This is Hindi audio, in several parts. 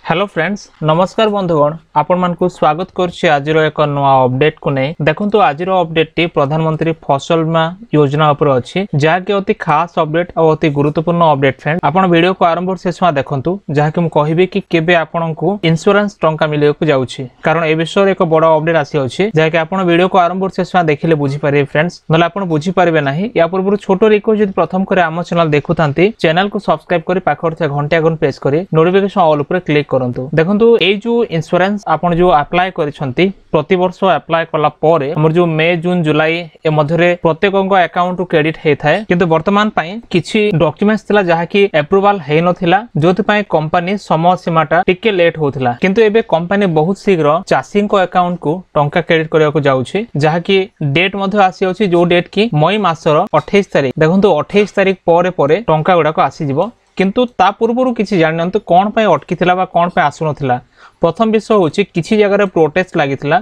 हेलो फ्रेंड्स नमस्कार बंधुगण आपण मानकु स्वागत करछि आजिरो एक नवा अपडेट को नै देखंतु आजिरो अपडेट टी प्रधानमंत्री फसल बीमा योजना ऊपर अछि जा के अति खास अपडेट और अति गुरुत्वपूर्ण अपडेट फ्रेंड आपण वीडियो को आरंभ शेष मा देखंतु जा के हम कहिबे कि केबे आपनकु इंश्योरेंस टंका मिले को जाउछि कारण ए विषय एक बड़ अपडेट आसी अछि जा के आपण वीडियो को आरंभ शेष मा देखिले बुझी पारे फ्रेंड्स नले आपण बुझी पारबे नाही या पूर्व छोटो रिक्वेस्ट जदि प्रथम करे हम चैनल देखुथांती चैनल को सब्सक्राइब करी पाखर थे घंटा आइकन प्रेस करी नोटिफिकेशन ऑल ऊपर क्लिक करंतु देखंतु ए जो इंश्योरेंस आपण जो अप्लाई करिसंती प्रति वर्ष अप्लाई कला परे हमर जो मई जून जुलाई ए मध्यरे प्रत्येकଙ୍କ अकाउंट टू क्रेडिट हे थाए किंतु वर्तमान पई किछि डॉक्यूमेंट्स थिला जहा कि अप्रूवल हे नथिला जोथि पई कंपनी समय सीमाटा टिके लेट होथिला किंतु एबे कंपनी बहुत शीघ्र चाषीଙ୍କ अकाउंट को टंका क्रेडिट करिया को जाउछि जहा कि डेट मध्ये आसी अछि जो डेट की मई मासर 28 तारिख देखंतु 28 तारिख परे परे टंका गुडा को आसी जिवो किंतु ता पूर्वरु किछि जाननंतु कोन पय अटकी थिला बा कोन पय आसु नथिला प्रथम विषय होछि किछि जगह रे प्रोटेस्ट लागिथिला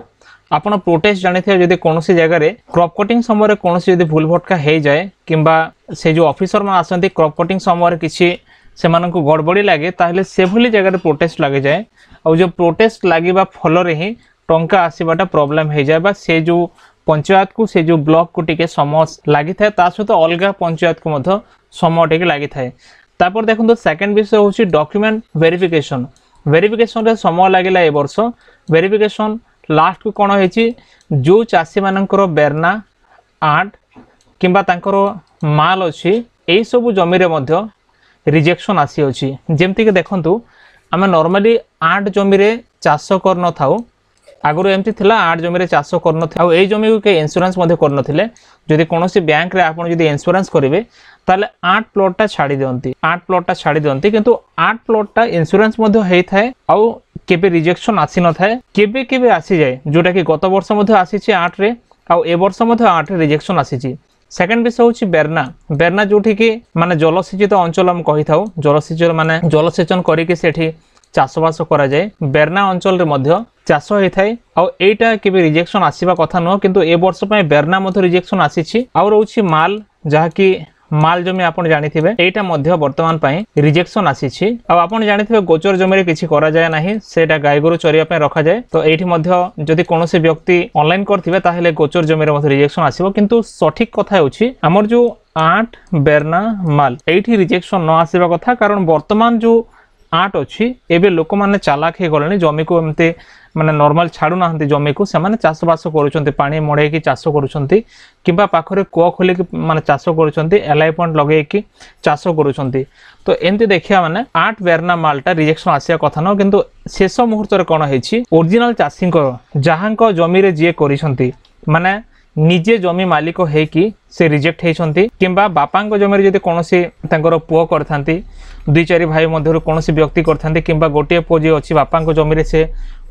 आपण प्रोटेस्ट जानिथे जदि कोनोसी जगह रे क्रॉप कटिंग समय रे कोनोसी जदि भूल भटका हे जाय किंबा से जो ऑफिसर मान आसंती क्रॉप कटिंग समय रे किछि सेमानकु गड़बड़ी लागे ताहले से भली जगह रे प्रोटेस्ट लागे जाय और जो प्रोटेस्ट लागिबा फल रे ही टंका आसीबाटा प्रॉब्लम हे जाय बा से जो पंचायत को से जो ब्लॉक को टिके समय लागि थाए ता सहित अलगा पंचायत को मध समय टिके लागि थाए तापर देखंतु सेकंड विषय होछि डॉक्यूमेंट वेरिफिकेशन रे समय लागिला ए वर्ष वेरिफिकेशन लास्ट को कोन हेछि जो चासी मानकर बेरना आठ किंबा तांकर माल अछि एई सब जमी रे मध्य रिजेक्शन आसी अछि जेमति के देखंतु आमे नॉर्मली आठ जमी रे चाष कर न थाउ आगुर एमती थिला आठ जमी रे चाष कर न थाउ एई जमी को के इंश्योरेंस मध्ये कर नथिले जदि कोनोसी बैंक रे आपण जदि इंश्योरेंस करिवे ताले 8 प्लॉटटा छाडी दियंती किंतु 8 प्लॉटटा इंश्योरेंस मध्ये हेइ थाए आ केबे रिजेक्शन आसी न थाए केबे आसी जाय जोटा कि गत वर्ष मध्ये आसी छि 8 रे आ ए वर्ष मध्ये 8 रे रिजेक्शन आसी छि सेकंड विषय होछि बेरना जोठी कि माने जलसेचित अंचल हम कहि थाउ जलसेचन माने जलसेचन करी कि सेठी चाषबास करा जाय बेरना अंचल रे मध्य चाष हे थाए आ एटा केबे रिजेक्शन आसीबा कथा न किंतु ए वर्ष पय बेरना मध्ये रिजेक्शन आसी छि आ रहउछि माल जहा कि माल जमी आपण जानिथिबे एटा मध्य वर्तमान पय रिजेक्शन आसी छि आ आपण जानिथिबे गोचर जमी रे किछि करा जाय नाही सेटा गाय गरु चरिया पय रखा जाय तो एठी मध्य जदि कोनोसी व्यक्ति ऑनलाइन करथिबे ताहेले गोचर जमी रे मध्य रिजेक्शन आसीबो किंतु सठिक कथा होछि हमर जो 8 बेरना माल एठी रिजेक्शन न आसीबा कथा कारण वर्तमान जो 8 अछि एबे लोक माने चालाक हे गलेनी जमी को एमते माने नॉर्मल छाडू नाहंती जमी को से माने चाष बास करूचंती पानी मोडे की चाष करूचंती किबा पाखरे कुआ खोले की माने चाष करूचंती एलआई पॉइंट लगे की चाष करूचंती तो एंती देखिया माने 8 बेरना मालटा रिजेक्शन आसिया कथा न किंतु शेष मुहूर्त रे कोन हेछि ओरिजिनल चाषींको जहांको जमी रे जे करिसंती माने निजे जमी मालिक हे कि से रिजेक्ट हेछंती किंबा बापांको जमी रे जदि कोनोसी तांकर पुओ करथांती दुई चारि भाई मध्यरु कोनोसी व्यक्ति करथांती किंबा गोटे पुओ जे अछि बापांको जमी रे से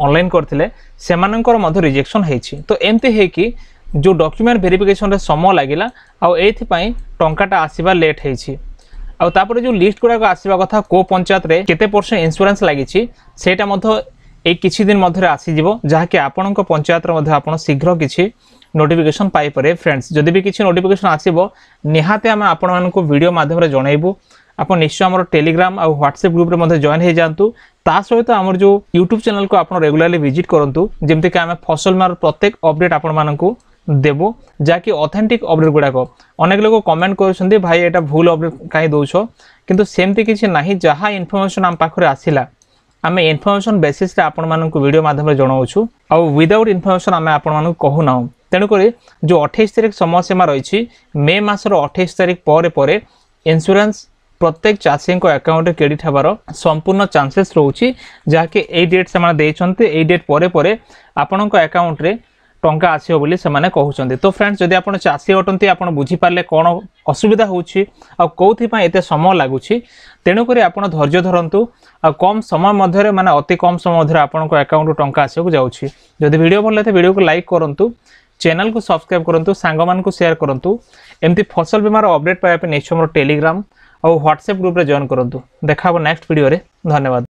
ऑनलाइन करथिले सेमानंकर मध्य रिजेक्शन हेछि तो एंते हे कि जो डॉक्यूमेंट वेरिफिकेशन रे समय लागिला आ एथि पई टंकाटा आसीबा लेट हेछि आ तापर जो लिस्ट गुडा आसीबा कथा को पंचायत रे केते % इंश्योरेंस लागिछि सेटा मध्य ए किछि दिन मध्य आसी जिवो जहा कि आपनक पंचायत रे मध्य आपण शीघ्र किछि नोटिफिकेशन पाई परे फ्रेंड्स जदि भी किछि नोटिफिकेशन आसीबो निहाते हम आपण मानको वीडियो माध्यम रे जणाइबो आपण निश्चय हमर टेलीग्राम और व्हाट्सएप ग्रुप रे मध्ये जॉइन हे जानतु ता सहित हमर जो YouTube चैनल को आपण रेगुलरली विजिट करंतु जेमते कि हम फसल मार प्रत्येक अपडेट आपण मानको देबो जाकी ऑथेंटिक अपडेट गुडा को अनेक लोग कमेंट करछन्ती भाई एटा भूल अपडेट काई दोछो किंतु सेमती किछि नाही जहा इन्फॉर्मेशन हम पाखरे आसिला आमे इन्फॉर्मेशन बेसिस रे आपण मानको वीडियो माध्यम रे जणाउछु आ विदाउट इन्फॉर्मेशन आमे आपण मानको कहू नाउ तेनु करी जो 28 तारिख समय सीमा रही मे मासर 28 तारिख परे परे इंश्योरेंस प्रत्येक चाषी को अकाउंट रे क्रेडिट हबार संपूर्ण चांसेस रहउछि जाके ए डेट से माने देइछन्ते ए डेट परे परे आपनक अकाउंट रे टंका आसीओ बोली से माने कहउछन्ते तो फ्रेंड्स जदि आपण चाषी अटंती आपण बुझी पारले कोन असुविधा होउछि आ कोथि पय एते समय लागुछि तेनु करी आपण धैर्य धरंतु आ कम समय मध्य रे माने अति कम समय मध्य रे आपनक अकाउंट रो टंका आसीओ जाउछि जदि वीडियो भल लागे वीडियो को लाइक करंतु चैनल को सब्सक्राइब करंतु सांगमान को शेयर करंतु एमती फसल बीमार अपडेट पाए निश्चय मोर टेलीग्राम और व्हाट्सएप ग्रुप रे जॉइन करंतु देखा नेक्स्ट वीडियो रे धन्यवाद।